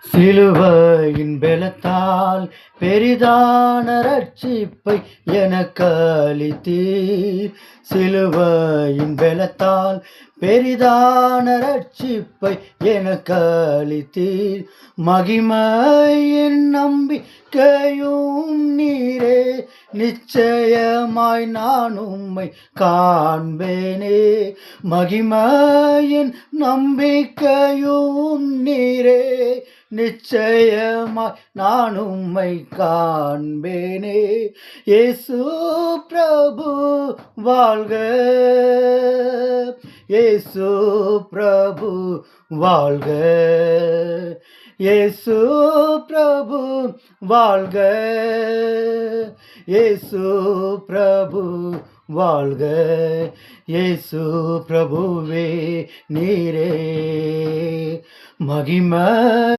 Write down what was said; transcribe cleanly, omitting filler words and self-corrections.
சிலுவையின் பெலத்தால் பெரிதான ரட்சிப்பை எனக்கு அளித்தீர். சிலுவையின் பெலத்தால் பெரிதான ரட்சிப்பை எனக்கு அளித்தீர். மகிமையின் நம்பிக்கையும் நீரே, நிச்சயமாய் நான் உம்மை காண்பேனே. மகிமையின் நம்பிக்கையும் நீரே, நிச்சயமாய் நான் உம்மை காண்பேனே. இயேசு பிரபு வாழ்க, இயேசு பிரபு வாழ்க, இயேசு பிரபு வாழ்க, இயேசு பிரபு வாழ்க. இயேசு பிரபுவே நீரே மகிமை